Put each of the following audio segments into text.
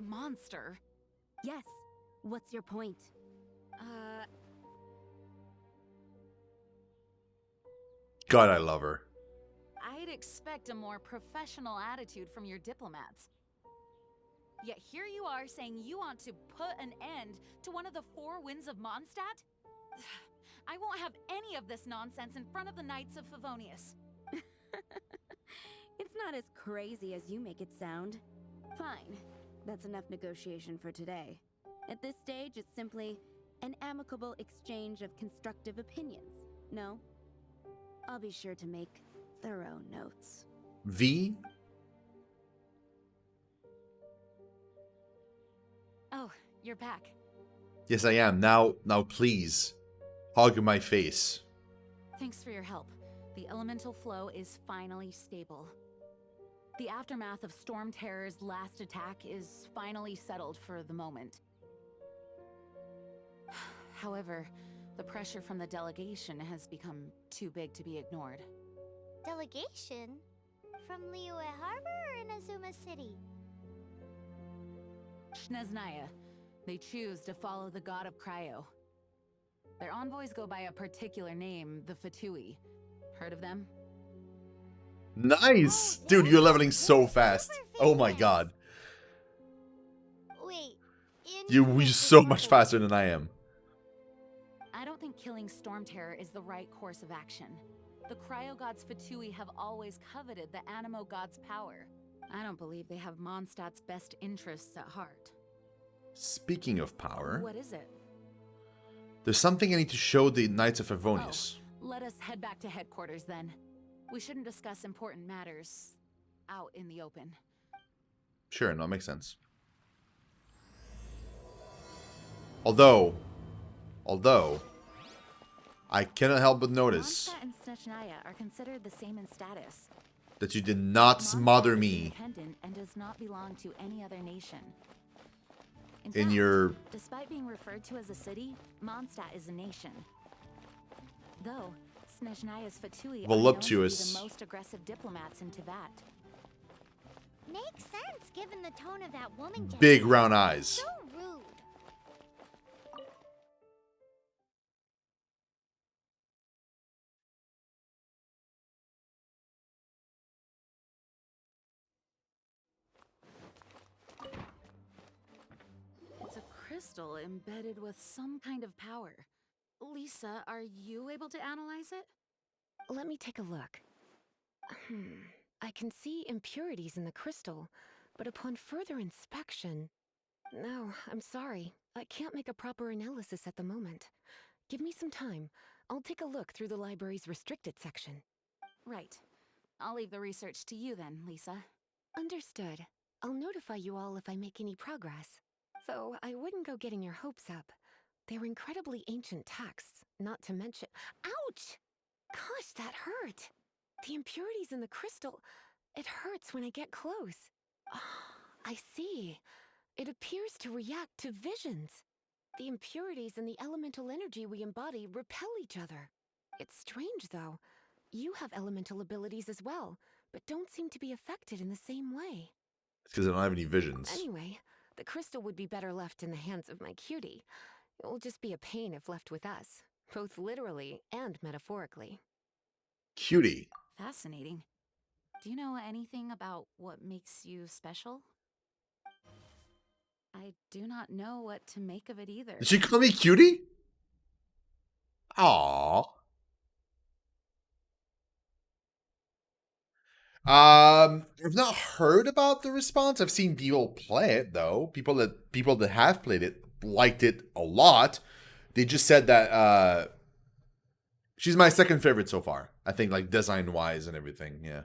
monster. Yes. What's your point? God, I love her. I'd expect a more professional attitude from your diplomats. Yet here you are saying you want to put an end to one of the four winds of Mondstadt? I won't have any of this nonsense in front of the Knights of Favonius. It's not as crazy as you make it sound. Fine. That's enough negotiation for today. At this stage, it's simply an amicable exchange of constructive opinions. No? I'll be sure to make thorough notes. V? Oh, you're back. Yes, I am. Now please. Hug my face. Thanks for your help. The elemental flow is finally stable. The aftermath of Storm Terror's last attack is finally settled for the moment. However, the pressure from the delegation has become too big to be ignored. Delegation? From Liyue Harbor or Inazuma City? Snezhnaya. They choose to follow the god of Cryo. Their envoys go by a particular name, the Fatui. Heard of them? Nice! Oh, Dude, yeah, you're leveling so they're fast. super Oh my famous. god. Wait, You're infamous so is much more faster than I am. I don't think killing Storm Terror is the right course of action. The Cryo God's Fatui have always coveted the Animo God's power. I don't believe they have Mondstadt's best interests at heart. Speaking of power, What is it? there's something I need to show the Knights of Favonius. Let us head back to headquarters then. We shouldn't discuss important matters out in the open. Sure, no, it makes sense. Although, I cannot help but notice Mondstadt and Snezhnaya are considered the same in status. that you did not smother Mondstadt is me independent and does not belong to any other nation. In in fact, your... despite being referred to as a city, Mondstadt is a nation. Though, Snezhnaya's Fatui are known to be Voluptuous. the most aggressive diplomats in Tibet. Makes sense given the tone of that woman. Big Jensen. round eyes. So rude. It's a crystal embedded with some kind of power. Lisa, are you able to analyze it? Let me take a look. I can see impurities in the crystal, but upon further inspection... No, I'm sorry. I can't make a proper analysis at the moment. Give me some time. I'll take a look through the library's restricted section. Right. I'll leave the research to you then, Lisa. Understood. I'll notify you all if I make any progress. Though I wouldn't go getting your hopes up. They're incredibly ancient texts, not to mention... Ouch! Gosh, that hurt! The impurities in the crystal... It hurts when I get close. I see. It appears to react to visions. The impurities and the elemental energy we embody repel each other. It's strange, though. You have elemental abilities as well, but don't seem to be affected in the same way. It's because I don't have any visions. Anyway, the crystal would be better left in the hands of my cutie. It will just be a pain if left with us, both literally and metaphorically. Cutie. Fascinating. Do you know anything about what makes you special? I do not know what to make of it either. Did she call me cutie? Aww. I've not heard about the response. I've seen people play it though. People that have played it liked it a lot. They just said that she's my second favorite so far. I think like design wise and everything. Yeah.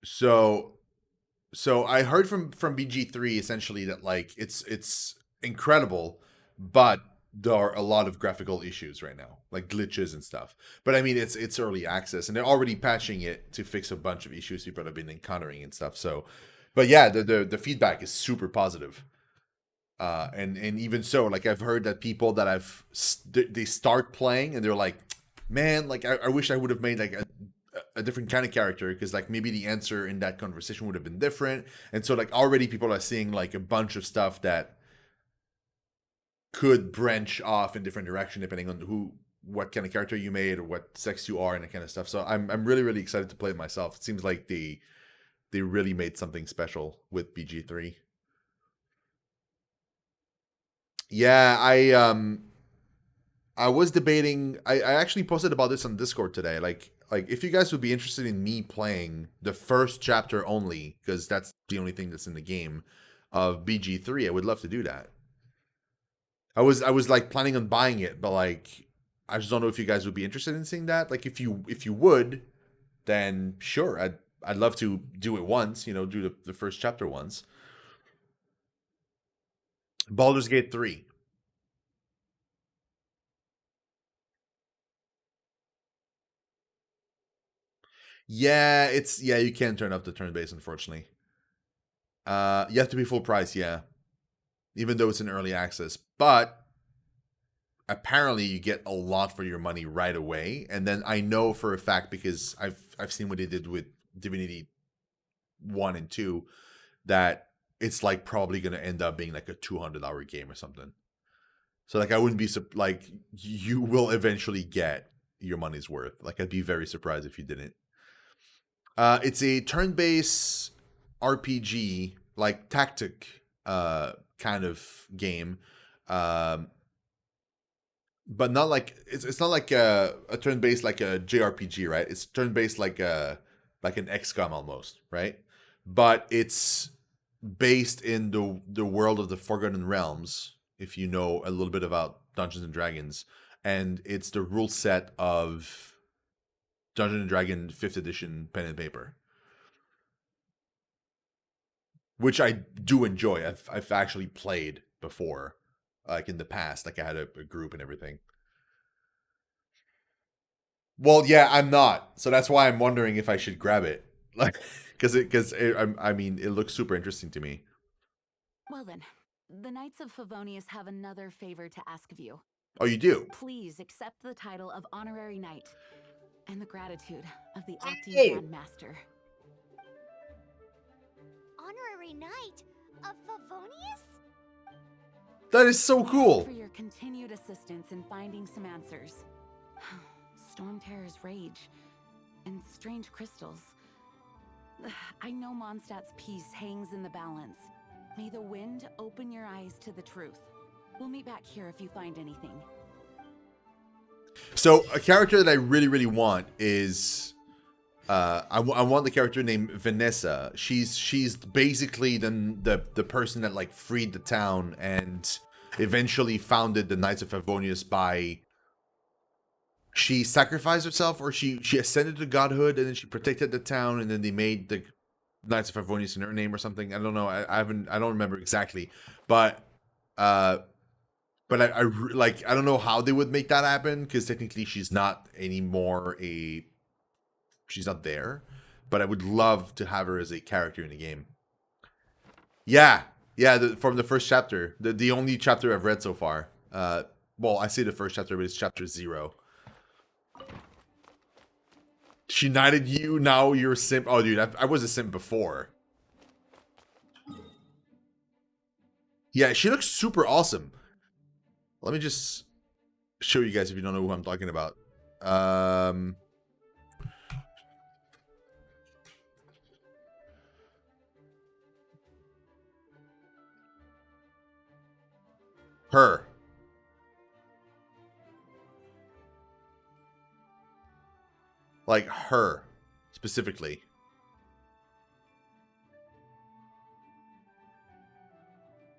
So I heard from BG3 essentially that like it's incredible, but there are a lot of graphical issues right now, like glitches and stuff. But I mean, it's early access, and they're already patching it to fix a bunch of issues people have been encountering and stuff. So, but yeah, the feedback is super positive. And even so, like I've heard that people that they start playing and they're like, man, like I wish I would have made like a different kind of character, because like maybe the answer in that conversation would have been different. And so like already people are seeing like a bunch of stuff that could branch off in different direction depending on what kind of character you made or what sex you are and that kind of stuff. So I'm really, really excited to play it myself. It seems like they really made something special with BG3. Yeah, I was debating. I actually posted about this on Discord today. Like if you guys would be interested in me playing the first chapter only, because that's the only thing that's in the game of BG3, I would love to do that. I was like planning on buying it, but like I just don't know if you guys would be interested in seeing that. Like if you would, then sure, I'd love to do it once. You know, do the first chapter once. Baldur's Gate 3. Yeah, you can't turn up the turn base, unfortunately. You have to be full price, yeah. Even though it's in early access. But apparently you get a lot for your money right away. And then I know for a fact, because I've seen what they did with Divinity 1 and 2, that it's like probably gonna end up being like a 200-hour game or something. So like I wouldn't be like you will eventually get your money's worth. Like I'd be very surprised if you didn't. It's a turn-based RPG, like tactic kind of game, but not like it's not like a turn-based like a JRPG, right? It's turn-based like an XCOM almost, right? But it's based in the world of the Forgotten Realms, if you know a little bit about Dungeons and Dragons, and it's the rule set of Dungeons and Dragons 5th edition pen and paper, which I do enjoy. I've actually played before, like in the past. Like I had a group and everything. Well, yeah, I'm not, so that's why I'm wondering if I should grab it, like because I mean, it looks super interesting to me. Well then, the Knights of Favonius have another favor to ask of you. Oh, you do? Please accept the title of Honorary Knight and the gratitude of the Acting Hey. Grand Master. Honorary Knight of Favonius? That is so cool. For your continued assistance in finding some answers. Storm Terror's rage and strange crystals. I know Mondstadt's peace hangs in the balance. May the wind open your eyes to the truth. We'll meet back here if you find anything. So a character that I really, really want is I want the character named Vanessa. She's basically the person that like freed the town and eventually founded the Knights of Favonius by she sacrificed herself, or she ascended to godhood, and then she protected the town, and then they made the Knights of Favonius in her name or something. I don't know. I don't remember exactly, but I like I don't know how they would make that happen, because technically she's not anymore she's not there, but I would love to have her as a character in the game. Yeah, from the first chapter, the only chapter I've read so far. Well, I say the first chapter, but it's chapter 0. She knighted you, now you're a simp. Oh, dude, I was a simp before. Yeah, she looks super awesome. Let me just show you guys if you don't know who I'm talking about. Her. Like her, specifically.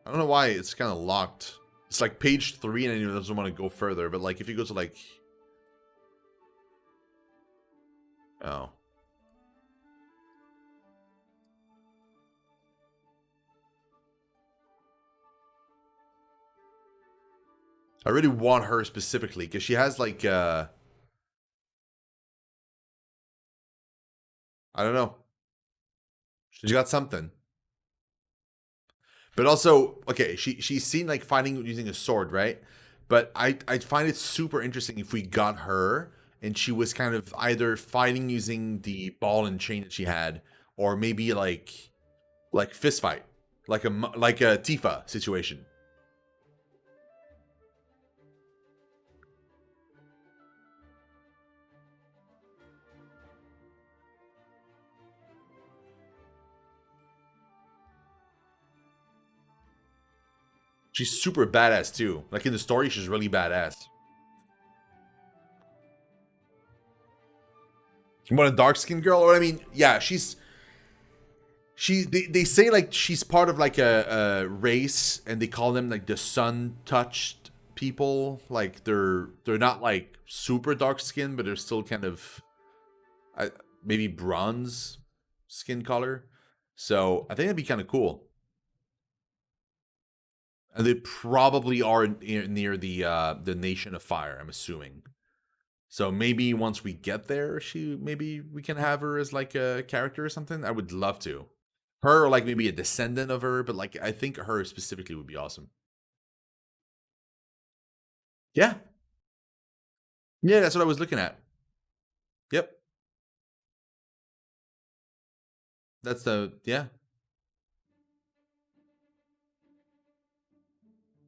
I don't know why it's kind of locked. It's like page 3 and it doesn't want to go further, but like if you go to like... Oh. I really want her specifically, because she has like, I don't know. She's got something. But also, okay, she's seen like fighting using a sword, right? But I'd find it super interesting if we got her and she was kind of either fighting using the ball and chain that she had, or maybe like fist fight, like a Tifa situation. She's super badass too. Like in the story, she's really badass. You want a dark skinned girl? Or I mean, yeah, they say like she's part of like a race, and they call them like the sun touched people. Like they're not like super dark skinned, but they're still kind of maybe bronze skin color. So I think that'd be kind of cool. And they probably are near the Nation of Fire, I'm assuming. So maybe once we get there, maybe we can have her as like a character or something. I would love to. Her or like maybe a descendant of her, but like I think her specifically would be awesome. Yeah. Yeah, that's what I was looking at. Yep. That's yeah.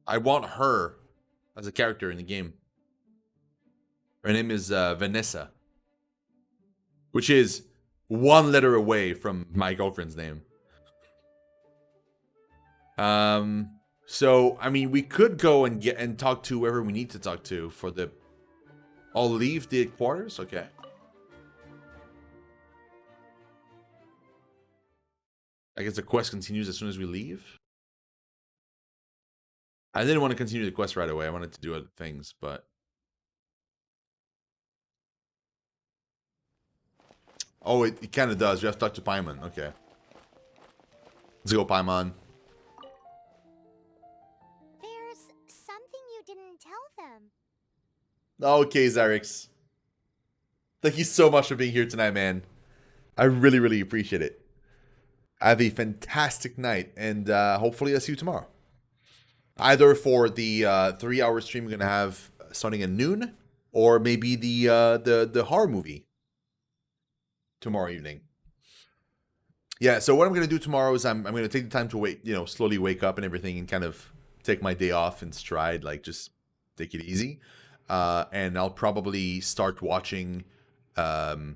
I want her as a character in the game. Her name is Vanessa, which is one letter away from my girlfriend's name. So I mean, we could go and talk to whoever we need to talk to for the. I'll leave the quarters. Okay. I guess the quest continues as soon as we leave. I didn't want to continue the quest right away. I wanted to do other things, but. Oh, it kind of does. We have to talk to Paimon. Okay. Let's go, Paimon. There's something you didn't tell them. Okay, Zarix. Thank you so much for being here tonight, man. I really, really appreciate it. Have a fantastic night, and hopefully I'll see you tomorrow. Either for the 3-hour stream we're gonna have starting at noon, or maybe the horror movie tomorrow evening. Yeah. So what I'm gonna do tomorrow is I'm gonna take the time to slowly wake up and everything, and kind of take my day off in stride, like just take it easy. And I'll probably start watching the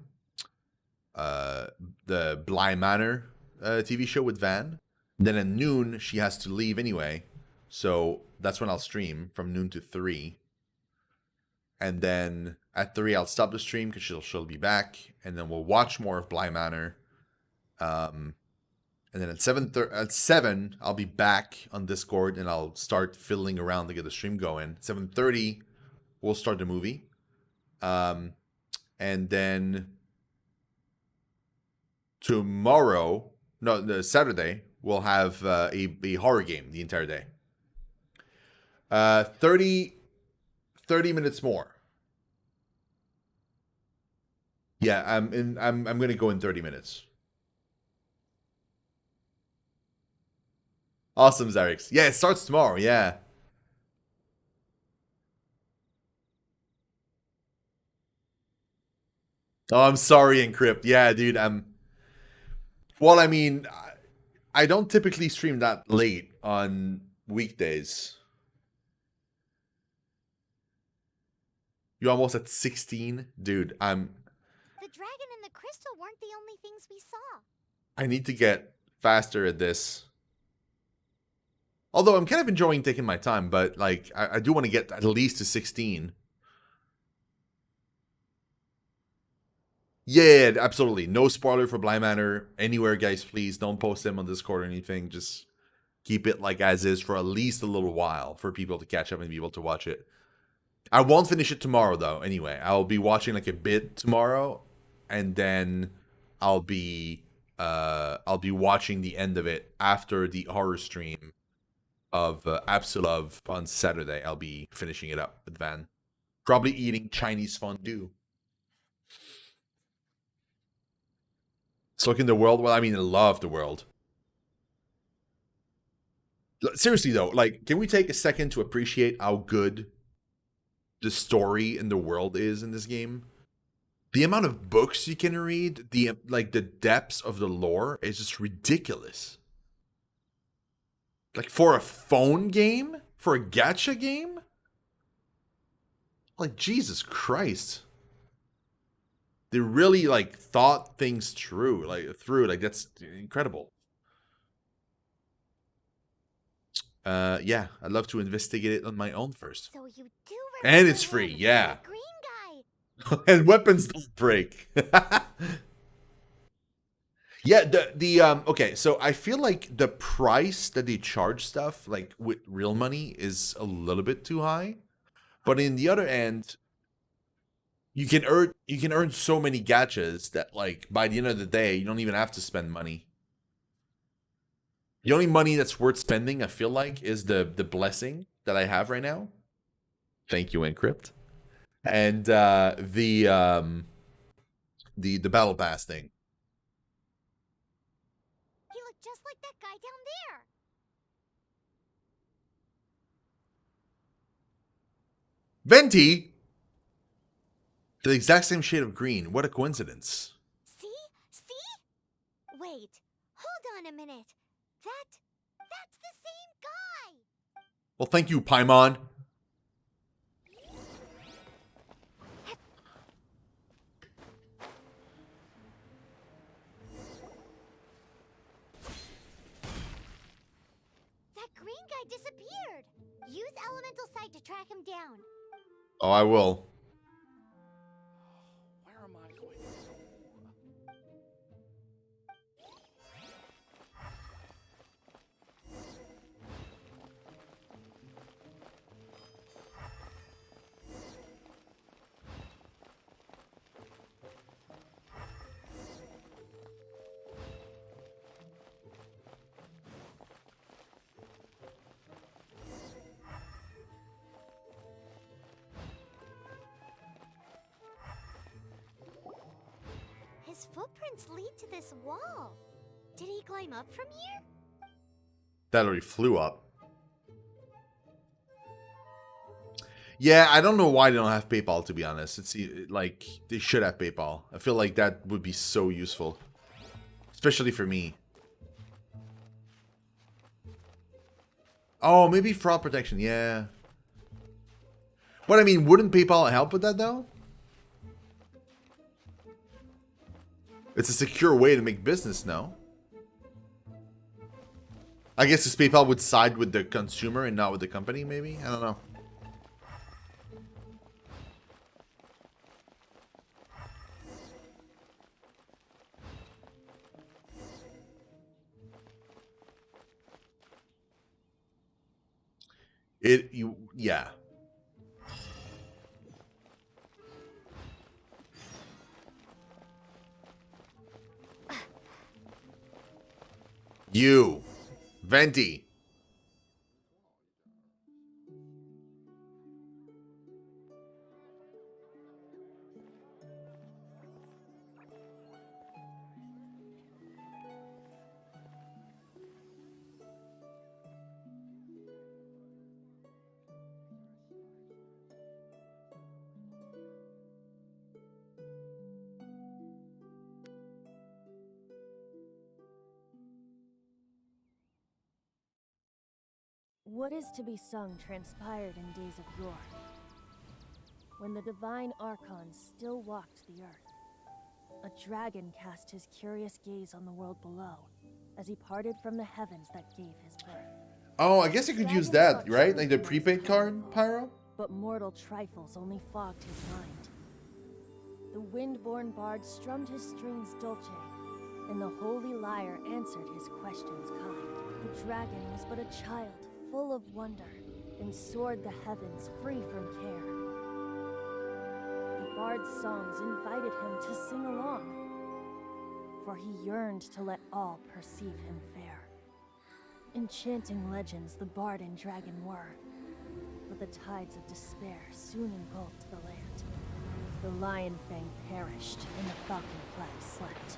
Bly Manor TV show with Van. Then at noon she has to leave anyway, so that's when I'll stream from noon to 3. And then at 3 I'll stop the stream because she'll be back, and then we'll watch more of Bly Manor. And then at 7 I'll be back on Discord, and I'll start fiddling around to get the stream going. 7:30 we'll start the movie. And then tomorrow, the Saturday, we'll have a horror game the entire day. 30 minutes more. Yeah, I'm gonna go in 30 minutes. Awesome, Zarix. Yeah, it starts tomorrow. Yeah. Oh, I'm sorry, Encrypt. Yeah, dude. Well, I mean, I don't typically stream that late on weekdays. You almost at 16, dude. The dragon and the crystal weren't the only things we saw. I need to get faster at this. Although I'm kind of enjoying taking my time, but like I do want to get at least to 16. Yeah, absolutely. No spoiler for Bly Manor anywhere, guys. Please don't post them on Discord or anything. Just keep it like as is for at least a little while for people to catch up and be able to watch it. I won't finish it tomorrow though. Anyway, I'll be watching like a bit tomorrow, and then I'll be watching the end of it after the horror stream of Absolove on Saturday. I'll be finishing it up with Van. Probably eating Chinese fondue. So looking the world. Well, I mean, I love the world. Seriously though, like, can we take a second to appreciate how good the story and the world is in this game? The amount of books you can read, the depths of the lore is just ridiculous. Like for a phone game, for a gacha game, like Jesus Christ, they really like thought things through. Like that's incredible. Yeah, I'd love to investigate it on my own first. So you do And it's remember free, him, yeah. the green guy. And weapons don't break. Yeah, the okay, so I feel like the price that they charge stuff like with real money is a little bit too high. But in the other end, you can earn so many gachas that like by the end of the day, you don't even have to spend money. The only money that's worth spending, I feel like, is the blessing that I have right now. Thank you, Encrypt. And the battle pass thing. He looked just like that guy down there. Venti! The exact same shade of green. What a coincidence. See? See? Wait. Hold on a minute. That's the same guy. Well, thank you, Paimon. That green guy disappeared. Use elemental sight to track him down. Oh, I will. Where am I going? His footprints lead to this wall. Did he climb up from here? That already flew up. Yeah, I don't know why they don't have PayPal, to be honest. It's like, they should have PayPal. I feel like that would be so useful. Especially for me. Oh, maybe fraud protection, yeah. But I mean, wouldn't PayPal help with that, though? It's a secure way to make business, no? I guess this PayPal would side with the consumer and not with the company, maybe? I don't know. Yeah. You. Venti. What is to be sung transpired in days of yore, when the divine archons still walked the earth. A dragon cast his curious gaze on the world below, as he parted from the heavens that gave his birth. Oh, I guess you could use that, right? Like the prepaid card, Pyro? But mortal trifles only fogged his mind. The wind-born bard strummed his strings dolce, and the holy lyre answered his questions kind. The dragon was but a child, full of wonder, and soared the heavens free from care. The bard's songs invited him to sing along, for he yearned to let all perceive him fair. Enchanting legends the bard and dragon were, but the tides of despair soon engulfed the land. The lion fang perished, and the falcon flag slept,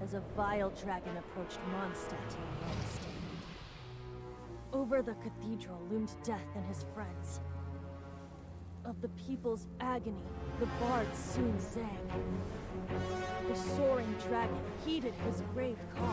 as a vile dragon approached Mondstadt in a lone state. Over the cathedral loomed death and his friends. of the people's agony, the bard soon sang. The soaring dragon heeded his grave calls